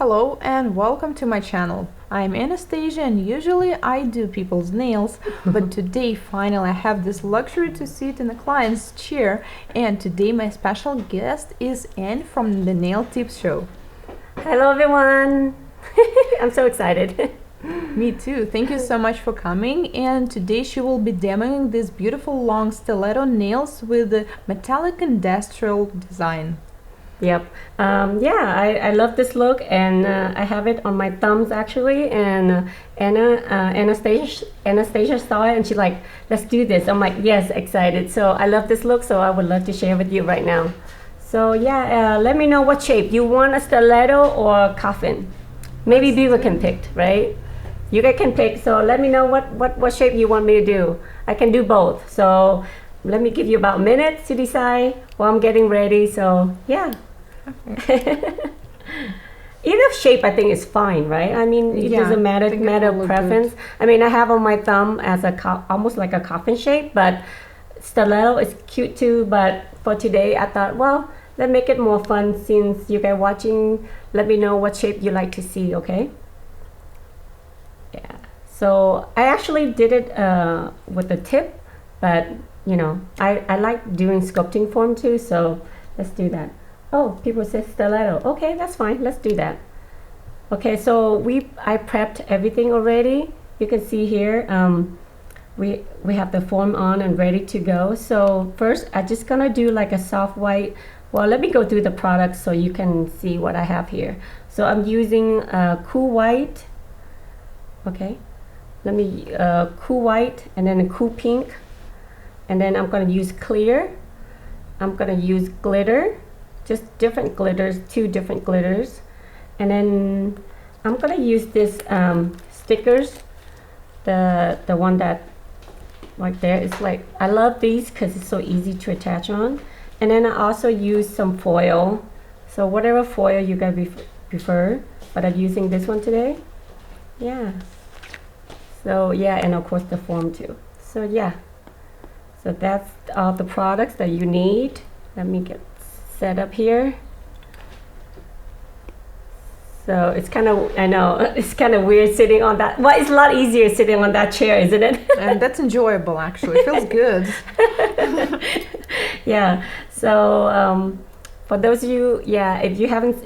Hello and welcome to my channel. I'm Anastasia and usually I do people's nails, but today finally I have this luxury to sit in a client's chair, and today my special guest is Anne from the Nail Tips Show. Hello everyone! I'm so excited. Me too. Thank you so much for coming, and today she will be demoing these beautiful long stiletto nails with the metallic industrial design. Yep. I love this look, and I have it on my thumbs actually. And Anastasia saw it, and she's like, "Let's do this." I'm like, "Yes, excited." So I love this look, so I would love to share with you right now. So yeah, let me know what shape you want, a stiletto or coffin. Maybe Beaver can pick, right? You guys can pick. So let me know what shape you want me to do. I can do both. So let me give you about a minute to decide while I'm getting ready. So yeah. Either shape I think is fine, right? I mean, it doesn't matter preference. Good. I mean, I have on my thumb as almost like a coffin shape, but stiletto is cute too. But for today, I thought, well, let's make it more fun. Since you guys watching, let me know what shape you like to see. Okay? Yeah. So I actually did it with the tip, but you know, I like doing sculpting form too. So let's do that. Oh, people say stiletto. Okay, that's fine. Let's do that. Okay, so I prepped everything already. You can see here, we have the form on and ready to go. So first, I'm just gonna do like a soft white. Well, let me go through the products so you can see what I have here. So I'm using cool white. Okay, let me cool white and then a cool pink, and then I'm gonna use clear. I'm gonna use glitter. Just different glitters, 2 different glitters, and then I'm gonna use this stickers, the one that right there. It's like, I love these because it's so easy to attach on. And then I also use some foil, so whatever foil you guys prefer, but I'm using this one today. Yeah, so yeah, and of course the form too. So yeah, so that's all the products that you need. Let me get set up here. So it's kind of, I know, it's kind of weird sitting on that. Well, it's a lot easier sitting on that chair, isn't it? And that's enjoyable, actually. It feels good. Yeah. So for those of you, yeah, if you haven't,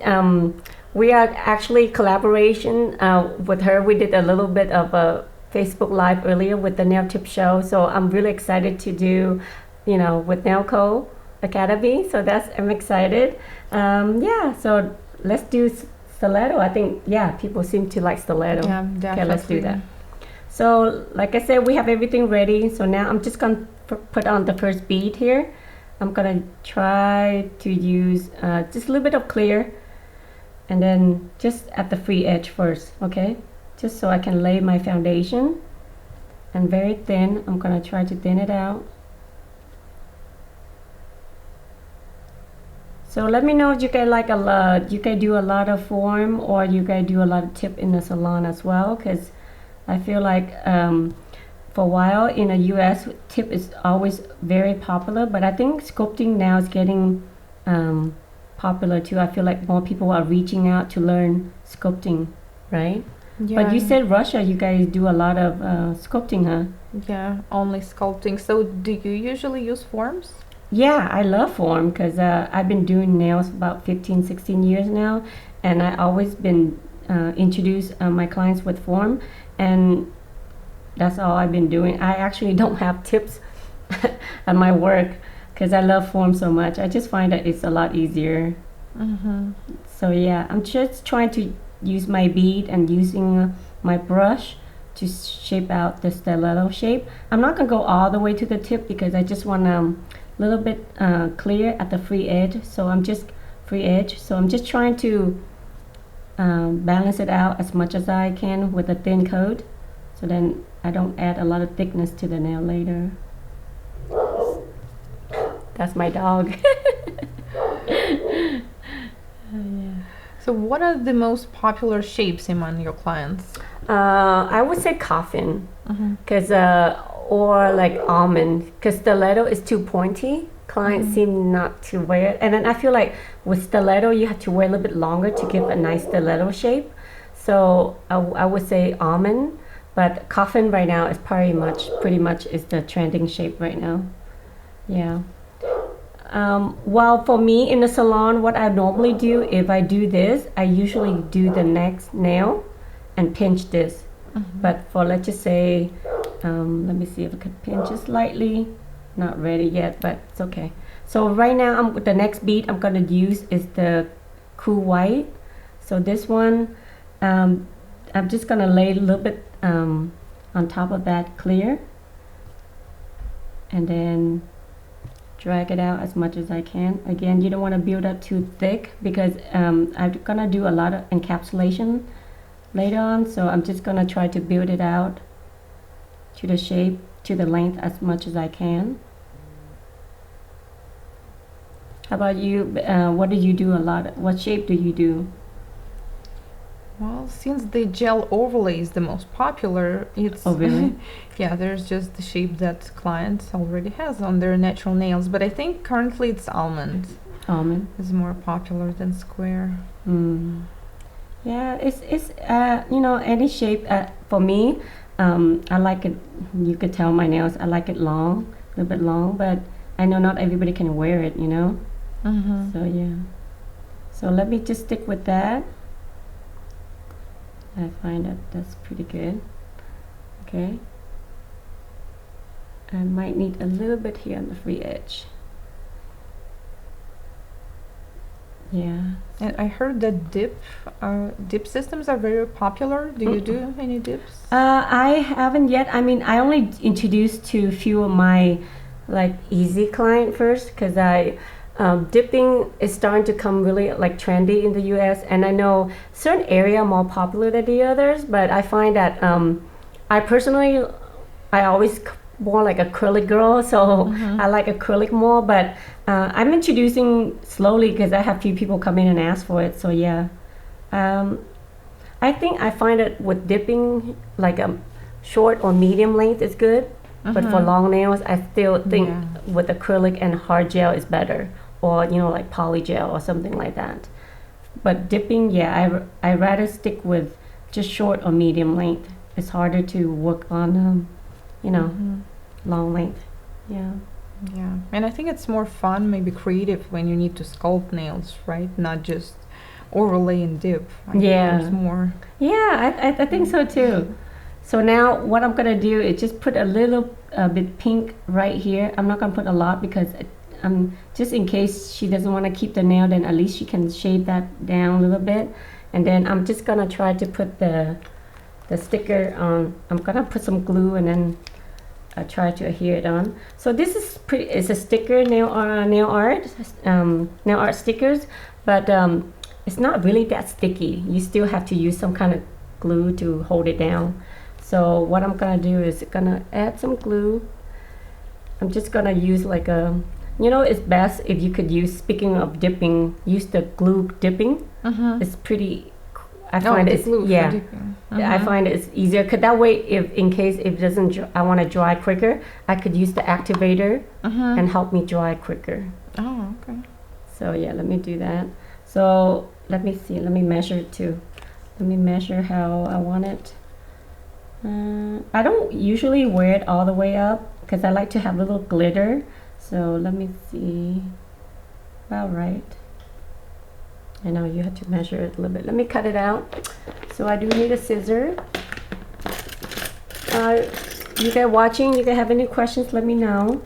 we are actually collaboration with her. We did a little bit of a Facebook Live earlier with the Nail Tip Show. So I'm really excited to do, you know, with Nailcou Academy. So I'm excited. Yeah, so let's do stiletto. I think, yeah, people seem to like stiletto. Yeah, definitely. Okay, let's do that. So like I said, we have everything ready. So now I'm just gonna put on the first bead here. I'm gonna try to use just a little bit of clear, and then just at the free edge first, okay? Just so I can lay my foundation. And very thin, I'm gonna try to thin it out. So let me know if you guys like you guys do a lot of form, or you guys do a lot of tip in the salon as well, because I feel like for a while in the US, tip is always very popular, but I think sculpting now is getting popular too. I feel like more people are reaching out to learn sculpting, right? Yeah. But you said Russia, you guys do a lot of sculpting, huh? Yeah, only sculpting. So do you usually use forms? Yeah, I love form because I've been doing nails about 15, 16 years now, and I always been introduce my clients with form, and that's all I've been doing. I actually don't have tips at my work because I love form so much. I just find that it's a lot easier. Mm-hmm. So yeah, I'm just trying to use my bead and using my brush to shape out the stiletto shape. I'm not gonna go all the way to the tip because I just want little bit clear at the free edge, so I'm just trying to balance it out as much as I can with a thin coat, so then I don't add a lot of thickness to the nail later. That's my dog. Yeah. So what are the most popular shapes among your clients? I would say coffin, because or like almond, because stiletto is too pointy, clients seem not to wear it. And then I feel like with stiletto, you have to wear a little bit longer to give a nice stiletto shape. So I would say almond, but coffin right now is pretty much is the trending shape right now. Yeah. Well, for me in the salon, what I normally do, if I do this, I usually do the next nail and pinch this. But for, let's just say, let me see if I could pinch it slightly. Not ready yet, but it's okay. So right now, the next bead I'm gonna use is the cool white. So this one, I'm just gonna lay a little bit on top of that clear, and then drag it out as much as I can. Again, you don't want to build up too thick because I'm gonna do a lot of encapsulation later on, so I'm just gonna try to build it out to the shape, to the length as much as I can. How about you? What do you do a lot? What shape do you do? Well, since the gel overlay is the most popular, it's Oh, really? yeah, there's just the shape that clients already has on their natural nails. But I think currently it's almond. Almond is more popular than square. Yeah, it's you know, any shape. For me, I like it. You could tell my nails. I like it long, a little bit long, but I know not everybody can wear it. You know. So yeah. So let me just stick with that. I find that that's pretty good. Okay. I might need a little bit here on the free edge. Yeah. And I heard that dip systems are very popular. Do you do any dips? I haven't yet. I mean, I only introduced to a few of my like easy client first, because dipping is starting to come really like trendy in the US, and I know certain area are more popular than the others, but I find that I always more like acrylic girl, so I like acrylic more, but I'm introducing slowly because I have few people come in and ask for it. So yeah, I think I find it with dipping like a short or medium length is good, but for long nails I still think with acrylic and hard gel is better, or you know, like poly gel or something like that. But dipping, yeah, I rather stick with just short or medium length. It's harder to work on you know, long length. Yeah. Yeah, and I think it's more fun, maybe creative, when you need to sculpt nails, right? Not just overlay and dip. I think there's more. Yeah, I think so too. So now what I'm gonna do is just put a little bit pink right here. I'm not gonna put a lot because just in case she doesn't want to keep the nail, then at least she can shade that down a little bit. And then I'm just gonna try to put the sticker on. I'm gonna put some glue and then try to adhere it on. So this is it's a sticker nail art stickers, but it's not really that sticky. You still have to use some kind of glue to hold it down. So what I'm gonna do is gonna add some glue. I'm just gonna use like a, you know, it's best if you could use, speaking of dipping, use the glue dipping. It's pretty, I find it's, yeah, I find it's easier, because that way, if in case it doesn't, I want to dry quicker, I could use the activator and help me dry quicker. Oh, okay. So yeah, let me do that. So let me see, let me measure it too. Let me measure how I want it. I don't usually wear it all the way up because I like to have a little glitter. So let me see, about right. I know you have to measure it a little bit. Let me cut it out. So I do need a scissor. You guys watching, you guys have any questions, let me know.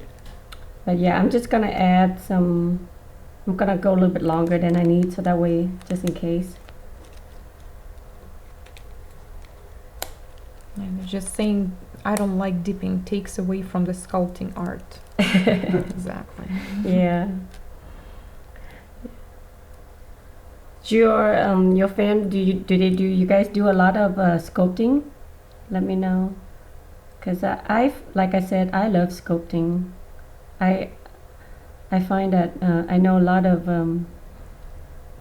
But yeah, I'm just gonna add some, I'm gonna go a little bit longer than I need, so that way, just in case. And they're just saying, I don't like dipping, takes away from the sculpting art. Exactly. Yeah. Your fan, do you guys do a lot of sculpting? Let me know, because like I said, I love sculpting. I find that I know a lot of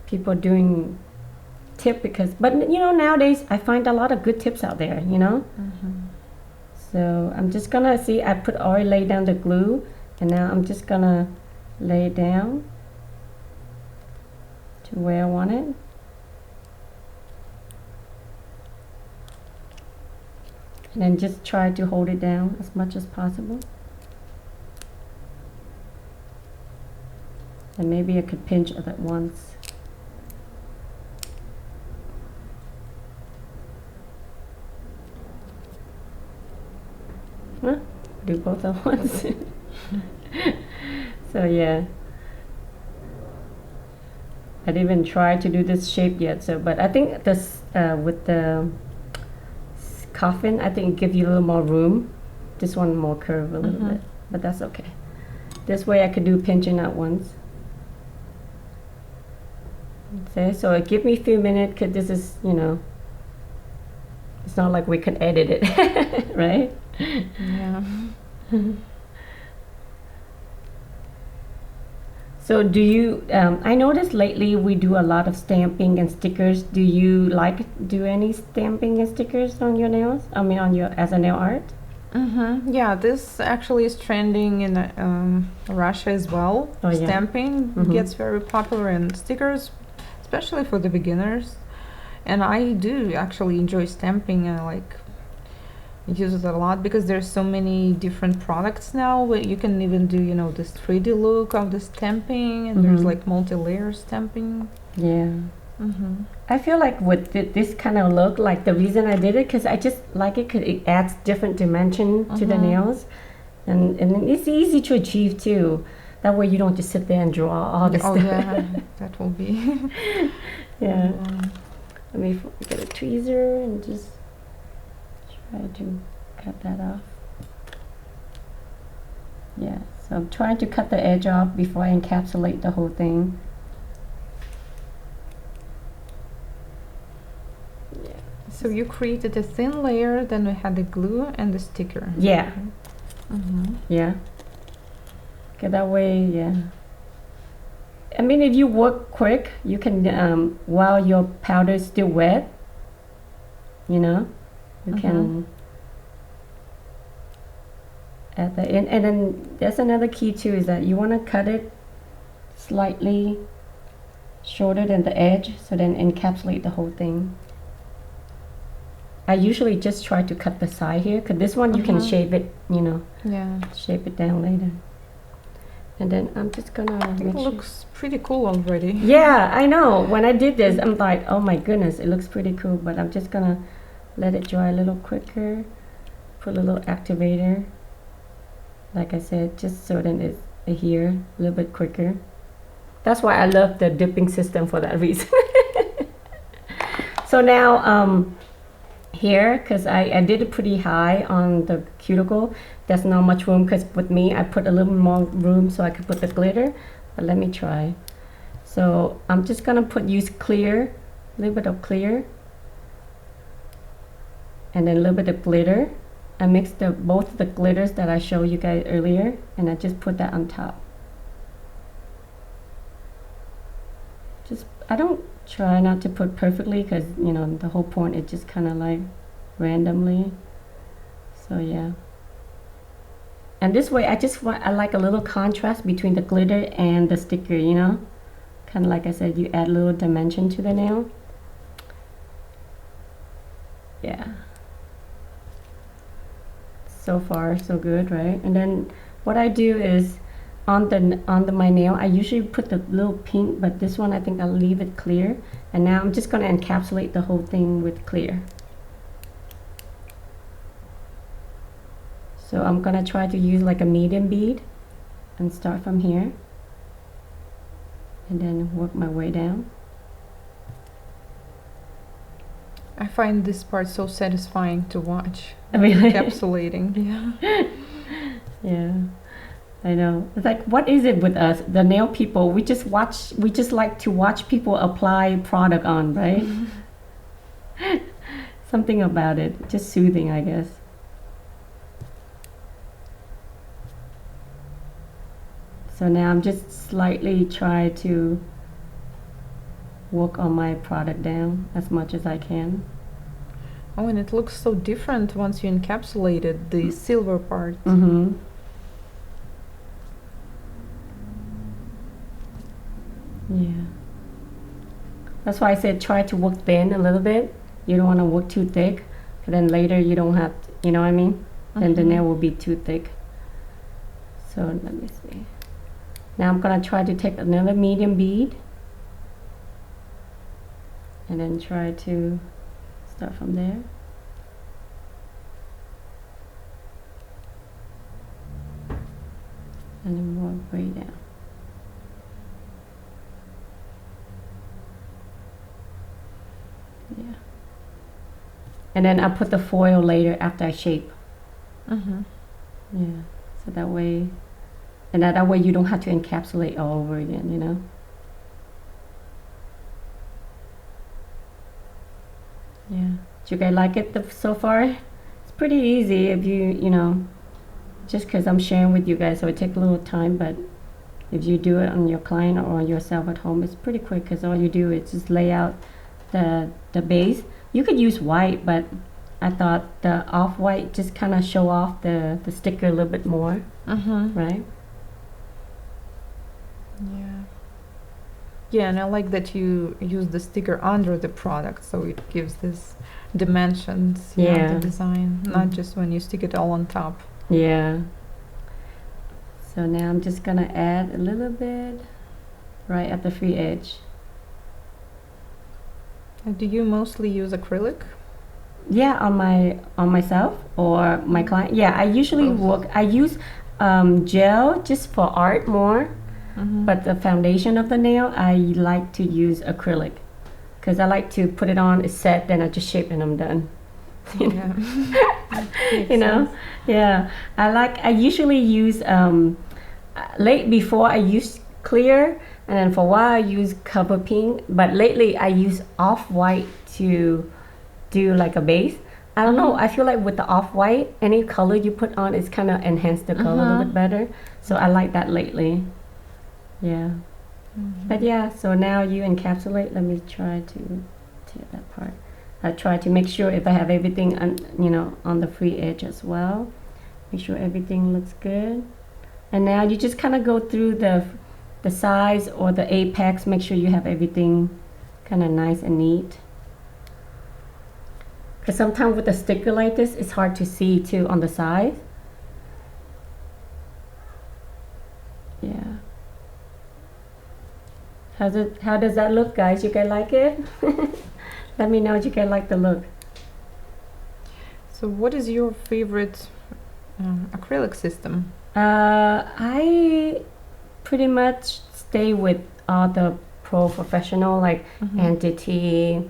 people doing tip, but you know, nowadays I find a lot of good tips out there, you know. So I'm just gonna see, I already laid down the glue, and now I'm just gonna lay it down to where I want it. And then just try to hold it down as much as possible. And maybe I could pinch it at once. Huh? Do both at once. So yeah. I didn't even try to do this shape yet, so but I think this with the coffin, I think it gives you a little more room. This one more curved a little bit, but that's okay. This way I could do pinching at once. Okay, so it give me a few minutes because this is, you know, it's not like we can edit it, right? Yeah. So do you, I noticed lately we do a lot of stamping and stickers. Do you do any stamping and stickers on your nails? I mean on your, as a nail art? Yeah, this actually is trending in Russia as well. Oh, yeah. Stamping gets very popular, and stickers, especially for the beginners. And I do actually enjoy stamping. I like use it a lot because there's so many different products now where you can even do, you know, this 3D look of the stamping, and there's like multi-layer stamping. Yeah. I feel like with this kind of look, like the reason I did it, because I just like it because it adds different dimension to the nails, and it's easy to achieve too. That way you don't just sit there and draw all this stuff. Yeah, that will be. Yeah. Let me get a tweezer and just try to cut that off. Yeah, so I'm trying to cut the edge off before I encapsulate the whole thing. So you created a thin layer, then we had the glue and the sticker. Yeah. Yeah. Okay, that way, yeah. I mean, if you work quick, you can, while your powder is still wet, you know, you can add that in. And then there's another key too, is that you want to cut it slightly shorter than the edge, so then encapsulate the whole thing. I usually just try to cut the side here, because this one you can shape it, you know, shape it down later. And then I'm just gonna It looks pretty cool already. Yeah, I know. When I did this, I'm like, oh my goodness, it looks pretty cool. But I'm just gonna let it dry a little quicker. Put a little activator. Like I said, just so that it's here a little bit quicker. That's why I love the dipping system for that reason. So now, here, because I did it pretty high on the cuticle, there's not much room, because with me I put a little more room so I could put the glitter, but let me try. So I'm just gonna use clear, a little bit of clear, and then a little bit of glitter. I mixed both the glitters that I showed you guys earlier, and I just put that on top. I don't try not to put perfectly, because you know the whole point is just kind of like randomly. So yeah, and this way I like a little contrast between the glitter and the sticker, you know, kind of like I said, you add a little dimension to the nail. Yeah, so far so good, right? And then what I do is on my nail, I usually put the little pink, but this one I think I'll leave it clear. And now I'm just going to encapsulate the whole thing with clear. So I'm going to try to use like a medium bead and start from here and then work my way down. I find this part so satisfying to watch. Really? Encapsulating. Yeah. Yeah. I know. It's like, what is it with us, the nail people? We just like to watch people apply product on, right? Something about it, just soothing, I guess. So now I'm just slightly trying to work on my product down as much as I can. Oh, and it looks so different once you encapsulated the silver part. Yeah. That's why I said try to work thin a little bit. You don't want to work too thick, and then later you don't have to, you know what I mean? Then the nail will be too thick. So let me see. Now I'm gonna try to take another medium bead and then try to start from there. And then work way down. Yeah. And then I'll put the foil later after I shape. Yeah. So that way, and that way you don't have to encapsulate all over again, you know? Yeah. Do you guys like it so far? It's pretty easy if you know, just because I'm sharing with you guys, so it takes a little time, but if you do it on your client or yourself at home, it's pretty quick because all you do is just lay out the base. You could use white, but I thought the off-white just kind of show off the sticker a little bit more, right? Yeah. Yeah, and I like that you use the sticker under the product, so it gives this dimensions, you know, the design, not just when you stick it all on top. Yeah. So now I'm just gonna add a little bit right at the free edge. Do you mostly use acrylic? Yeah, on myself or my client. Yeah, I usually I use gel just for art more, but the foundation of the nail I like to use acrylic because I like to put it on, it's set, then I just shape and I'm done. Yeah. You know, yeah. I usually use before I used clear, and then for a while I use cover pink, but lately I use off-white to do like a base. I don't know, I feel like with the off-white, any color you put on is kind of enhance the color a little bit better, so I like that lately. Yeah. But yeah, so now you encapsulate. Let me try to tear that part. I try to make sure if I have everything on the free edge as well, make sure everything looks good. And now you just kind of go through the sides or the apex, make sure you have everything kind of nice and neat. Because sometimes with a sticker like this, it's hard to see too on the side. Yeah. How does that look, guys? You guys like it? Let me know if you guys like the look. So what is your favorite acrylic system? I pretty much stay with all the professional, like Entity.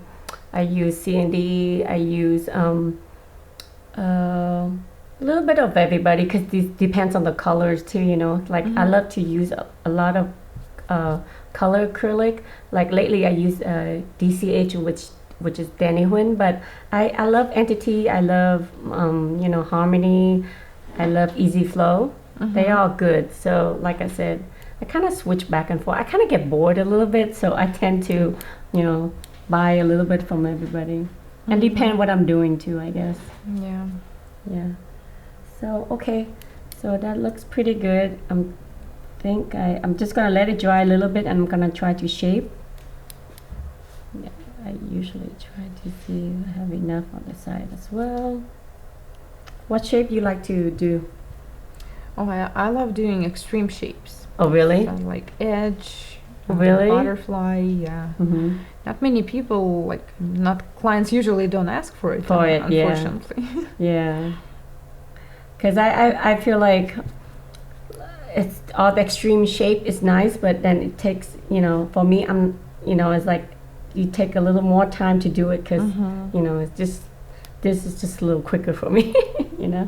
I use C&D. I use a little bit of everybody because this depends on the colors too, you know. Like I love to use a lot of color acrylic. Like lately I use DCH, which is Danny Huynh, but I love Entity. I love Harmony. I love Easy Flow. They are good. So like I said, I kind of switch back and forth. I kind of get bored a little bit, so I tend to, buy a little bit from everybody. And depend what I'm doing too, I guess. Yeah. Yeah. So okay, so that looks pretty good. I'm just gonna let it dry a little bit, and I'm gonna try to shape. Yeah, I usually try to see if I have enough on the side as well. What shape do you like to do? Oh, I love doing extreme shapes. Oh, really? So, like edge, really? butterfly, yeah. Not many people, not clients usually don't ask for it, unfortunately. Yeah. Because I feel like it's all the extreme shape is nice, but then it takes, for me, it's like you take a little more time to do it because, it's just, this is just a little quicker for me, Yeah.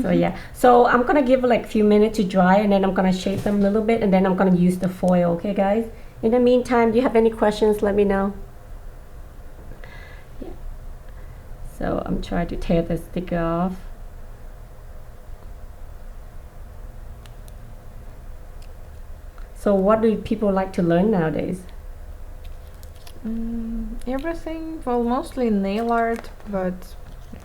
So, yeah. So I'm going to give it a few minutes to dry, and then I'm going to shape them a little bit, and then I'm going to use the foil, okay, guys? In the meantime, do you have any questions? Let me know. Yeah. So I'm trying to tear the sticker off. So what do people like to learn nowadays? Everything. Well, mostly nail art, but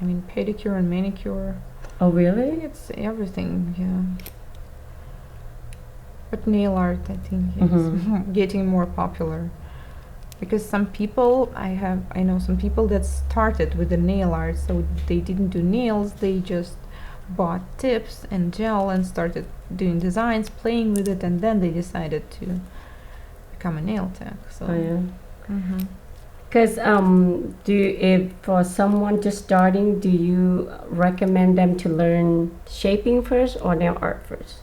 pedicure and manicure. Oh, I really? think it's everything, yeah. But nail art, I think, is getting more popular. Because some people, I know some people that started with the nail art, so they didn't do nails, they just bought tips and gel and started doing designs, playing with it, and then they decided to become a nail tech. So. Oh, yeah. Mm-hmm. Because if for someone just starting, do you recommend them to learn shaping first or nail art first?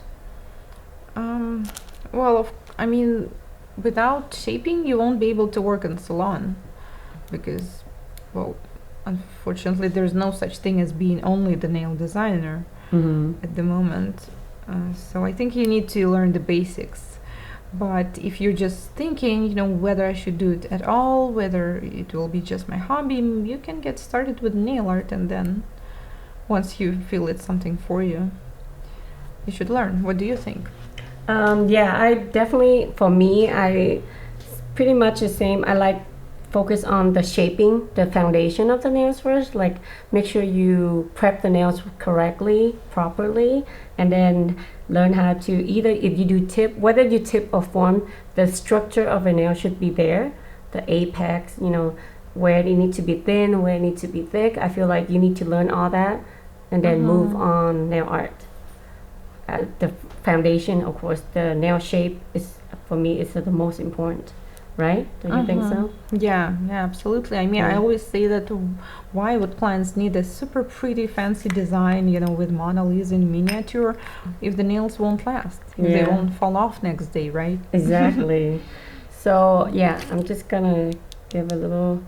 Well, I mean, without shaping, you won't be able to work in salon because, well, unfortunately, there's no such thing as being only the nail designer at the moment. So I think you need to learn the basics. But if you're just thinking, you know, whether I should do it at all, whether it will be just my hobby, you can get started with nail art, and then once you feel it's something for you, you should learn. What do you think? Yeah, I definitely, for me, I pretty much the same. I like focus on the shaping, the foundation of the nails first. Like make sure you prep the nails correctly, properly, and then learn how to either if you do tip, whether you tip or form, the structure of a nail should be there. The apex, you know, where it needs to be thin, where it needs to be thick. I feel like you need to learn all that, and then move on nail art. The foundation, of course, the nail shape is for me is the most important, right? Don't you think so? Yeah, absolutely. I mean, I always say that why would clients need a super pretty fancy design, you know, with Mona Lisa in miniature if the nails won't last, if they won't fall off next day, right? Exactly. So yeah, I'm just gonna give a little.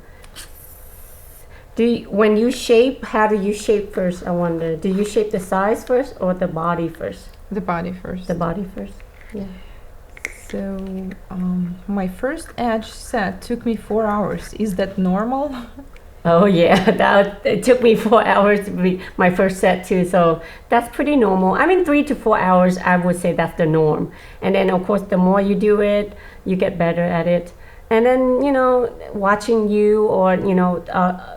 When you shape, how do you shape first? I wonder. Do you shape the size first or the body first? The body first. The body first. Yeah. So my first edge set took me 4 hours. Is that normal? Oh yeah, it took me 4 hours to be my first set too. So that's pretty normal. I mean, 3 to 4 hours, I would say that's the norm. And then of course, the more you do it, you get better at it. And then, you know, watching you or, you know,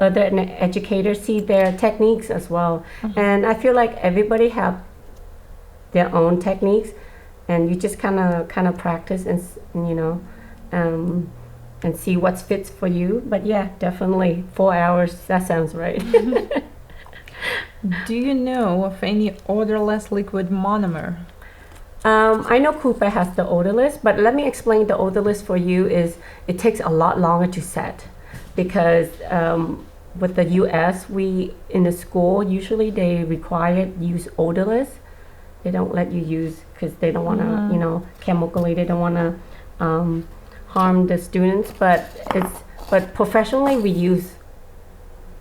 other educators see their techniques as well. And I feel like everybody have their own techniques, and you just kind of practice and you know, and see what fits for you. But yeah, definitely 4 hours. That sounds right. Do you know of any odorless liquid monomer? I know Coupa has the odorless, but let me explain the odorless for you. Is it takes a lot longer to set because with the U.S. in the school usually they require use odorless. They don't let you use because they don't want to, you know, chemically they don't want to harm the students. But professionally we use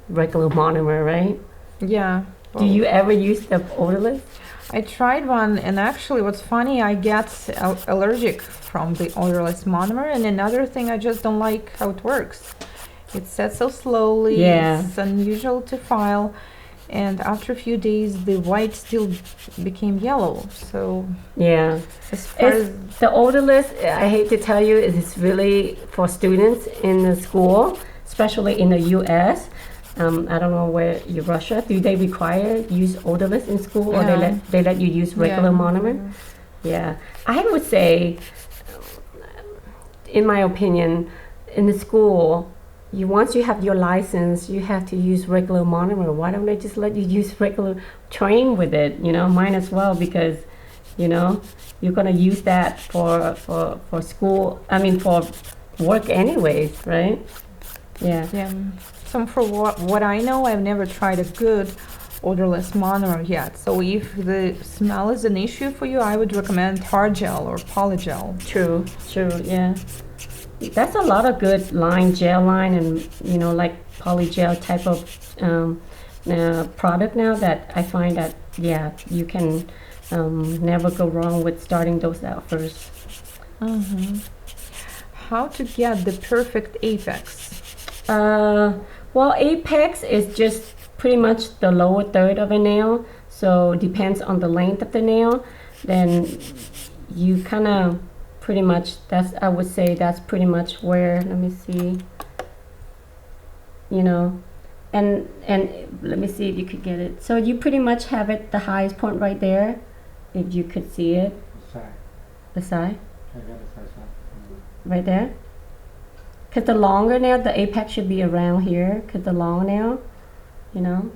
regular monomer, right? Yeah. Do you ever use the odorless? I tried one, and actually what's funny, I get allergic from the odorless monomer, and another thing, I just don't like how it works. It sets so slowly, it's unusual to file, and after a few days the white still became yellow. So yeah, as far as the odorless, I hate to tell you, it's really for students in the school, especially in the US. I don't know where you Russia. Do they require use odorless in school, or they let you use regular monomer? Yeah, I would say, in my opinion, in the school, once you have your license, you have to use regular monomer. Why don't they just let you use regular? Train with it, you know. Might as well, because, you know, you're gonna use that for school. I mean, for work anyways, right? Yeah. Yeah. So for what I know, I've never tried a good odorless monomer yet. So if the smell is an issue for you, I would recommend hard gel or polygel. True, yeah. That's a lot of good gel line, and, you know, like polygel type of product now that I find that, yeah, you can never go wrong with starting those out first. How to get the perfect apex? Well, apex is just pretty much the lower third of a nail, so it depends on the length of the nail. Then you kind of pretty much, I would say that's pretty much where, let me see, you know, and let me see if you could get it. So you pretty much have it the highest point right there, if you could see it. Sorry. The side? I got the size up. Right there? Because the longer nail, the apex should be around here, because the long nail, you know.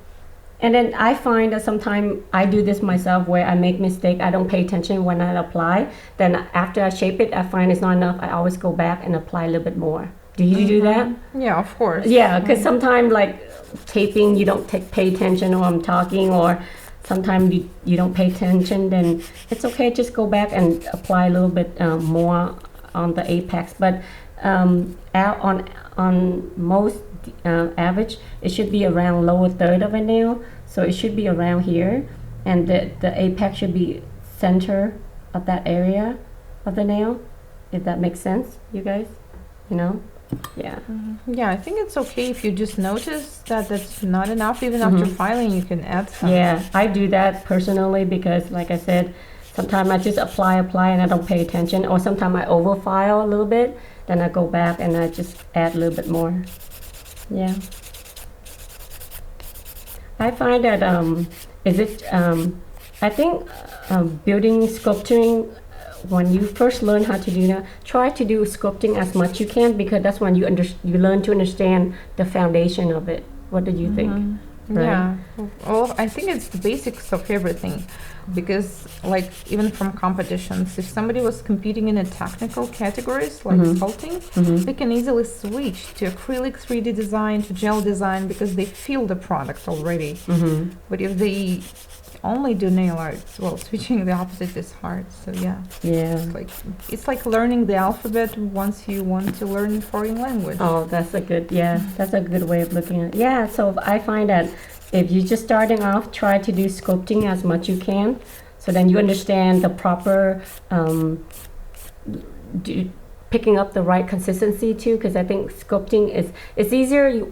And then I find that sometimes I do this myself where I make mistake, I don't pay attention when I apply. Then after I shape it, I find it's not enough. I always go back and apply a little bit more. Do you do that? Yeah, of course. Yeah, because sometimes like taping, you don't pay attention, or I'm talking, or sometimes you don't pay attention, then it's okay, just go back and apply a little bit more on the apex. But on most average, it should be around lower third of a nail, so it should be around here, and the apex should be center of that area of the nail, if that makes sense, you guys, you know. Yeah. Yeah, I think it's okay if you just notice that that's not enough. Even after filing, you can add some. Yeah, I do that personally because, like I said, sometimes I just apply and I don't pay attention, or sometimes I overfile a little bit, then I go back and I just add a little bit more. Yeah. I find that I think building sculpturing, when you first learn how to do that, try to do sculpting as much you can, because that's when you learn to understand the foundation of it. What do you think? Right? Yeah. Well, I think it's the basics of everything, because like even from competitions, if somebody was competing in a technical categories like sculpting, they can easily switch to acrylic 3D design, to gel design, because they feel the product already. But if they only do nail art, well, switching the opposite is hard. So yeah, it's like learning the alphabet once you want to learn a foreign language. Oh, that's a good way of looking at it. Yeah, so I find that if you're just starting off, try to do sculpting as much you can, so then you understand the proper picking up the right consistency too, because I think sculpting it's easier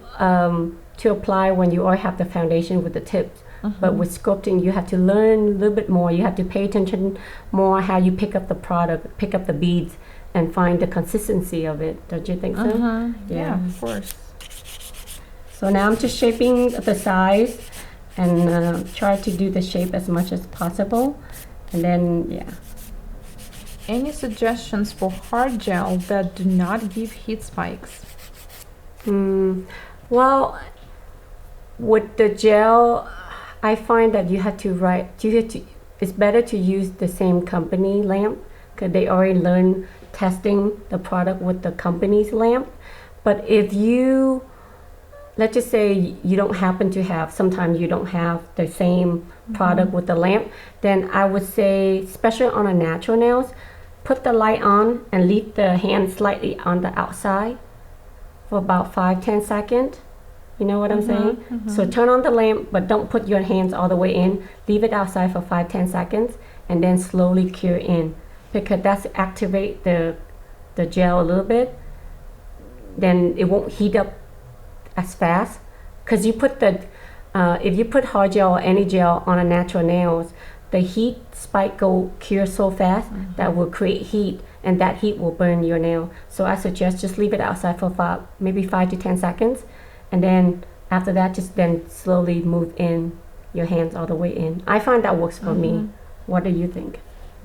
to apply when you already have the foundation with the tips. But with sculpting, you have to learn a little bit more. You have to pay attention more how you pick up the product, pick up the beads, and find the consistency of it. Don't you think so? Yeah, of course. So now I'm just shaping the size and try to do the shape as much as possible. And then, yeah. Any suggestions for hard gel that do not give heat spikes? Well, with the gel, I find that it's better to use the same company lamp, because they already learned testing the product with the company's lamp. But if you, let's just say you don't happen to have, sometimes you don't have the same product with the lamp, then I would say, especially on a natural nails, put the light on and leave the hand slightly on the outside for about 5-10 seconds. You know what I'm saying? So turn on the lamp, but don't put your hands all the way in. Leave it outside for 5-10 seconds, and then slowly cure in, because that's activate the gel a little bit. Then it won't heat up as fast, because you put if you put hard gel or any gel on a natural nails, the heat spike cure so fast that will create heat, and that heat will burn your nail. So I suggest just leave it outside for maybe 5 to 10 seconds. And then after that, just then slowly move in your hands all the way in. I find that works for me. What do you think?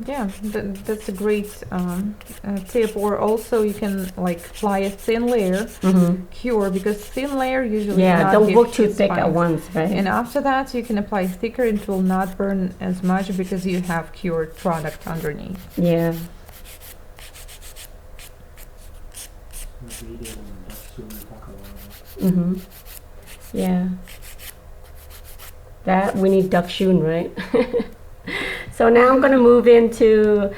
Yeah, that's a great tip. Or also you can like apply a thin layer cure, because thin layer usually don't work too thick at once, right? And after that you can apply thicker. It will not burn as much because you have cured product underneath. Yeah. Yeah. That we need duck shoon, right? So now I'm gonna move into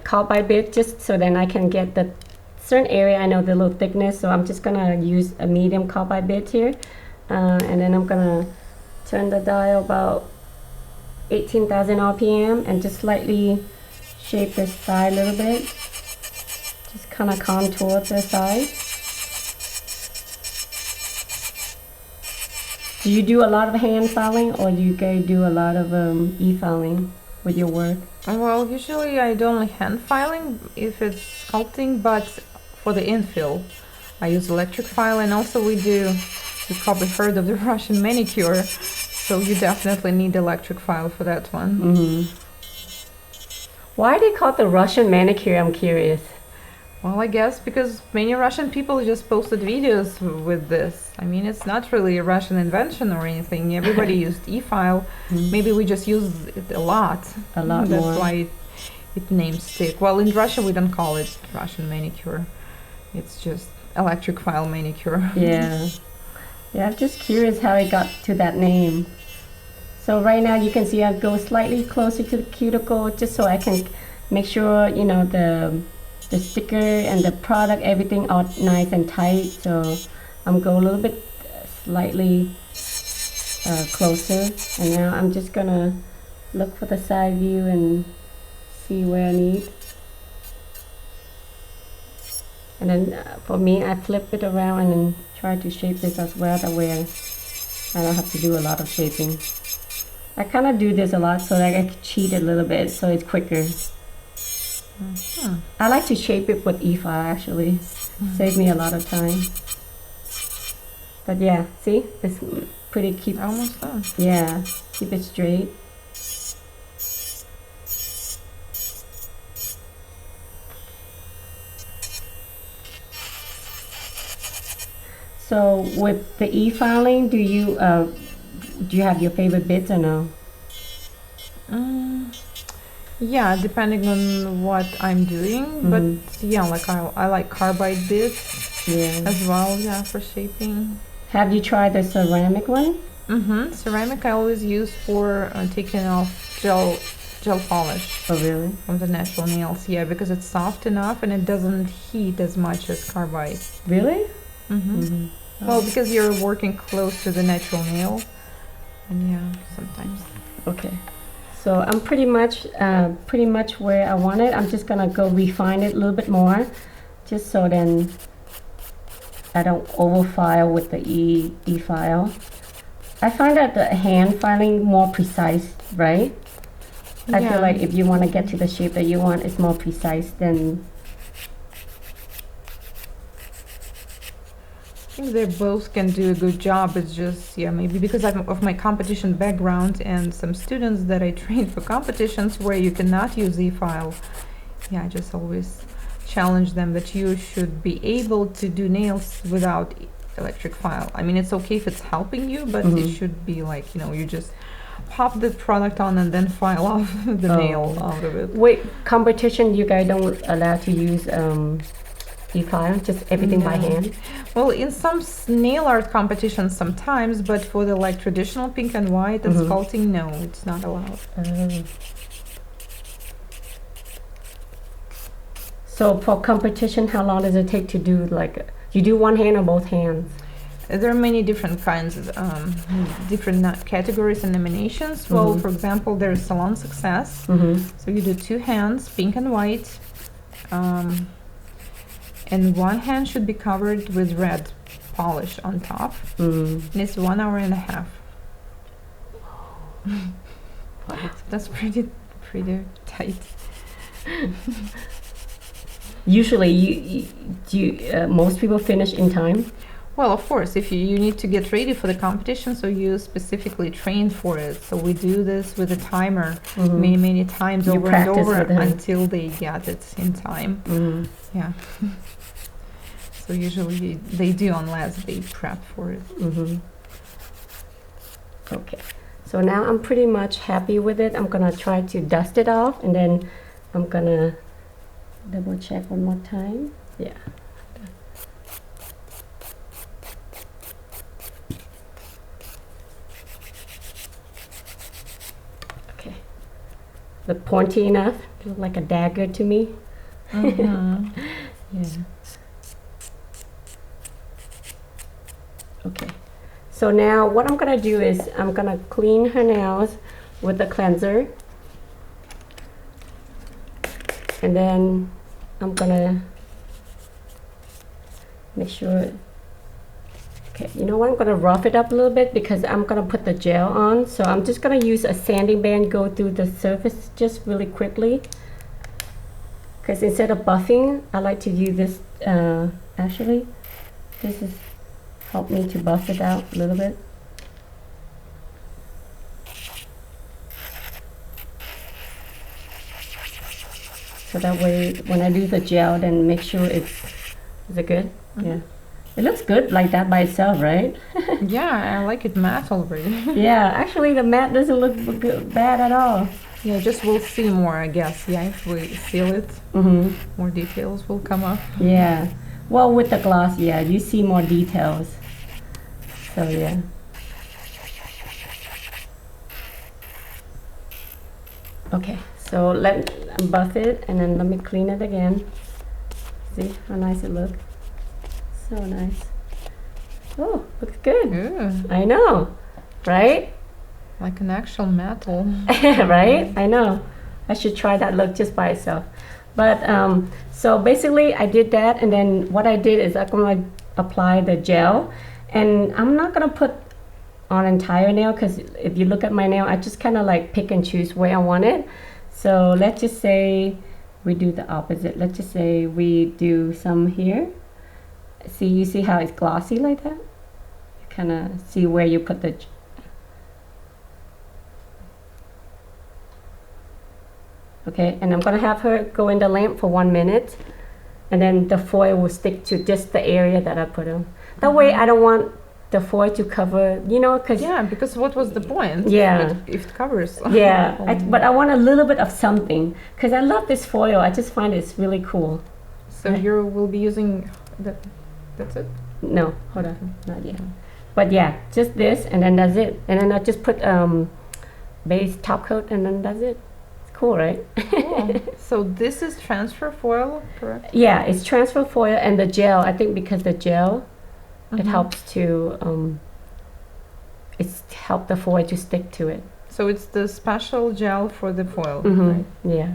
carbide bit, just so then I can get the certain area. I know the little thickness, so I'm just gonna use a medium carbide bit here, and then I'm gonna turn the dial about 18,000 RPM and just slightly shape this side a little bit. Just kind of contour the side. Do you do a lot of hand filing, or do you guys do a lot of e-filing with your work? Well, usually I do only hand filing if it's sculpting, but for the infill I use electric file. And also you've probably heard of the Russian manicure, so you definitely need electric file for that one. Why they call it the Russian manicure? I'm curious. Well, I guess because many Russian people just posted videos with this. I mean, it's not really a Russian invention or anything. Everybody used e-file. Maybe we just use it a lot. A lot That's more. why it name stick. Well, in Russia, we don't call it Russian manicure. It's just electric file manicure. Yeah. Yeah, I'm just curious how it got to that name. So right now you can see I go slightly closer to the cuticle just so I can make sure, you know, the sticker and the product, everything all nice and tight. So I'm going a little bit slightly closer. And now I'm just gonna look for the side view and see where I need. And then for me, I flip it around and then try to shape this as well, that way I don't have to do a lot of shaping. I kind of do this a lot so that I can cheat a little bit so it's quicker. I like to shape it with e-file actually. Save me a lot of time. But yeah, see? It's pretty keep. Almost done. Yeah, keep it straight. So with the e-filing, do you have your favorite bits or no? Yeah, depending on what I'm doing, but yeah, like I like carbide bits as well, yeah, for shaping. Have you tried the ceramic one? Ceramic I always use for taking off gel polish. Oh really? From the natural nails, yeah, because it's soft enough and it doesn't heat as much as carbide. Really? Well, because you're working close to the natural nail, and yeah, sometimes. Okay. So I'm pretty much where I want it. I'm just gonna go refine it a little bit more, just so then I don't overfile with the e-file. I find that the hand filing more precise, right? I feel like if you want to get to the shape that you want, it's more precise than. I think they both can do a good job. It's just, yeah, maybe because of my competition background and some students that I train for competitions where you cannot use e-file. Yeah, I just always challenge them that you should be able to do nails without electric file. I mean, it's okay if it's helping you, but it should be like, you know, you just pop the product on and then file off the nail out of it. Wait, competition, you guys don't allow to use e-file, just everything by hand? Well, in some nail art competitions sometimes, but for the like traditional pink and white and sculpting, no, it's not allowed. So for competition, how long does it take to do, like, you do one hand or both hands? There are many different kinds of different categories and nominations. Well, for example, there is Salon Success. So you do two hands, pink and white. And one hand should be covered with red polish on top. And it's 1 hour and a half. That's pretty tight. Usually, most people finish in time? Well, of course, if you need to get ready for the competition, so you specifically train for it. So we do this with a timer many times You over and practice over with them. until they get it in time. Yeah. So usually they do unless they prep for it. Okay. So now I'm pretty much happy with it. I'm gonna try to dust it off, and then I'm gonna double check one more time. Yeah. Okay. Look pointy enough, look like a dagger to me. Yeah. Okay. So now what I'm gonna do is I'm gonna clean her nails with the cleanser, and then I'm gonna make sure. Okay, you know what? I'm gonna rough it up a little bit because I'm gonna put the gel on. So I'm just gonna use a sanding band, go through the surface just really quickly. Because instead of buffing, I like to use this. Actually, this is help me to buff it out a little bit. So that way, when I do the gel, then make sure is it good? Yeah. It looks good like that by itself, right? Yeah, I like it matte already. Yeah, actually the matte doesn't look bad at all. Yeah, just we'll see more, I guess. Yeah, if we seal it, more details will come up. Yeah. Well, with the gloss, yeah, you see more details. So yeah. Okay, so let buff it and then let me clean it again. See how nice it looks? So nice. Oh, looks good. Ooh, I know, right? like an actual metal. Right? I know. I should try that look just by itself. But so basically I did that, and then what I did is I'm gonna apply the gel, and I'm not gonna put on entire nail, because if you look at my nail, I just kind of like pick and choose where I want it. So let's just say we do the opposite. Let's just say we do some here. See, you see how it's glossy like that? You kind of see where you put the okay, and I'm gonna have her go in the lamp for 1 minute, and then the foil will stick to just the area that I put on. That way I don't want the foil to cover, you know, because Yeah, because what was the point? Yeah. If it covers. yeah, but I want a little bit of something, because I love this foil. I just find it's really cool. So you will be using that. That's it. No, hold on, not yet. But yeah, just this, and then that's it. And then I just put base top coat, and then that's it. It's cool, right? Cool. So this is transfer foil, correct? Yeah, it's transfer foil and the gel. I think because the gel, it helps to it's help the foil to stick to it. So it's the special gel for the foil, Mm-hmm. right? Yeah.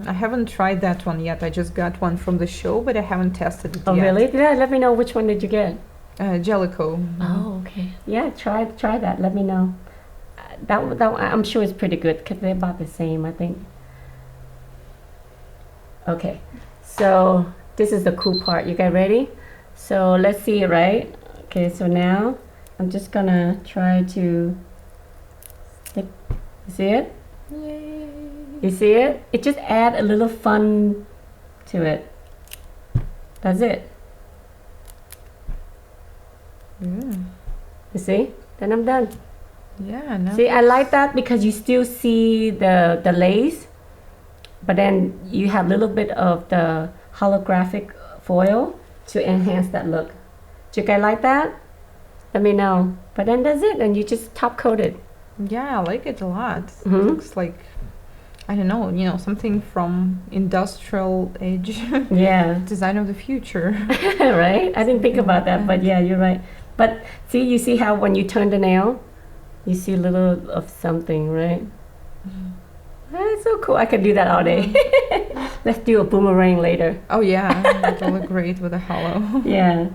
I haven't tried that one yet. I just got one from the show, but I haven't tested it Oh, yet. really? Yeah. Let me know which one did you get. Jellicoe. Oh, okay. Yeah, try that. Let me know. That I'm sure it's pretty good, because they're about the same, I think. Okay, so this is the cool part. You guys ready? So let's see, right? Okay, so now I'm just gonna try to stick. You see it? Yay. You see it? It just add a little fun to it. That's it. Yeah. You see? Then I'm done. Yeah, no. See, I like that because you still see the lace, but then you have a little bit of the holographic foil to enhance that look. Do you guys like that? Let me know. But then that's it, and you just top coat it. Yeah, I like it a lot. Mhm. It looks like, I don't know, something from industrial age Yeah. design of the future. Right? I didn't think about that, but yeah, you're right. But see, you see how when you turn the nail, you see a little of something, right? That's so cool. I could do that all day. Let's do a boomerang later. Oh yeah, it'll look great with a hollow. Yeah.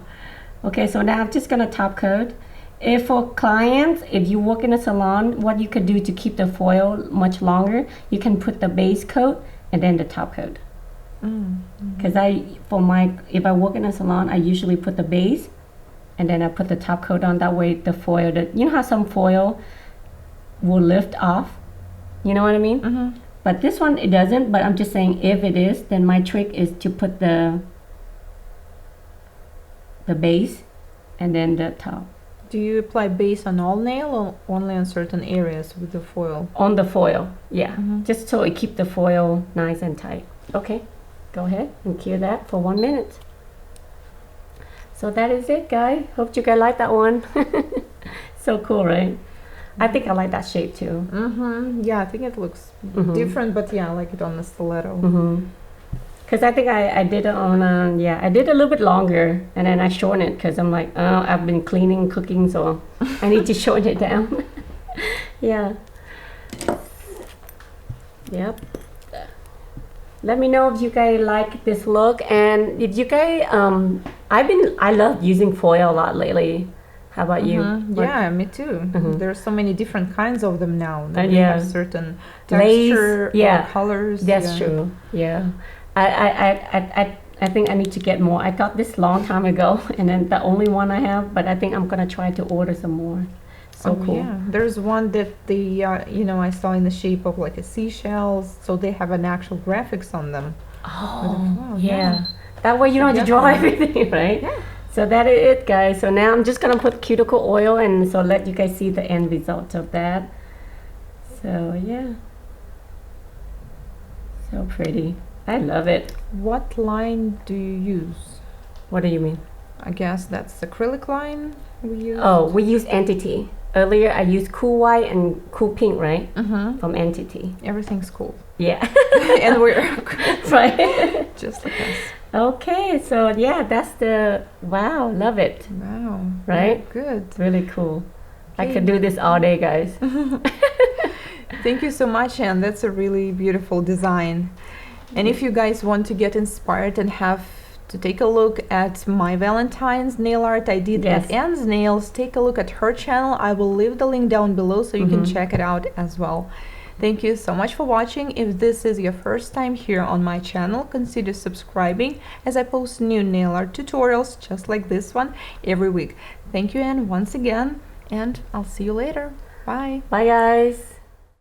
Okay, so now I'm just gonna top coat. If for clients, if you work in a salon, what you could do to keep the foil much longer, you can put the base coat and then the top coat. Because if I work in a salon, I usually put the base and then I put the top coat on. That way the foil, you know how some foil will lift off? You know what I mean? Mm-hmm. But this one, it doesn't. But I'm just saying, if it is, then my trick is to put the base and then the top. Do you apply base on all nail or only on certain areas with the foil? On the foil, yeah. Mhm. Just so it keep the foil nice and tight. Okay, go ahead and cure that for 1 minute. So that is it, guys. Hope you guys like that one. So cool, right? I think I like that shape too. Mm-hmm. Yeah, I think it looks different, but yeah, I like it on the stiletto. Because I think I did it on, I did a little bit longer, and then I shortened it because I'm like, oh, I've been cleaning, cooking, so I need to shorten it down. Yeah. Yep. Let me know if you guys like this look, and if you guys, I love using foil a lot lately. How about you? Yeah, me too. There's so many different kinds of them now. They yeah. have certain Lace, texture, yeah. or colors. That's true. Yeah. I think I need to get more. I got this long time ago, and then the only one I have, but I think I'm gonna try to order some more. So cool. Yeah, there's one that the I saw in the shape of like a seashells, so they have an actual graphics on them. Oh, yeah. yeah. That way you don't have to draw everything, right? Yeah. So that is it, guys. So now I'm just gonna put cuticle oil and so let you guys see the end result of that. So yeah, so pretty. I love it. What line do you use? What do you mean? I guess that's acrylic line we use. Oh, we use Entity. Earlier I used Cool White and Cool Pink, right? Mm-hmm. From Entity. Everything's cool. Yeah. And we're right. just like us. Okay, so yeah, that's the wow, love it. Wow. Right? Good. Really cool. I Okay. could do this all day, guys. Thank you so much, Anne. That's a really beautiful design. And if you guys want to get inspired and have to take a look at my Valentine's nail art I did Yes. at Anne's Nails, take a look at her channel. I will leave the link down below so you can Mhm. check it out as well. Thank you so much for watching. If this is your first time here on my channel, consider subscribing as I post new nail art tutorials just like this one every week. Thank you, Anne, once again, and I'll see you later. Bye. Bye, guys.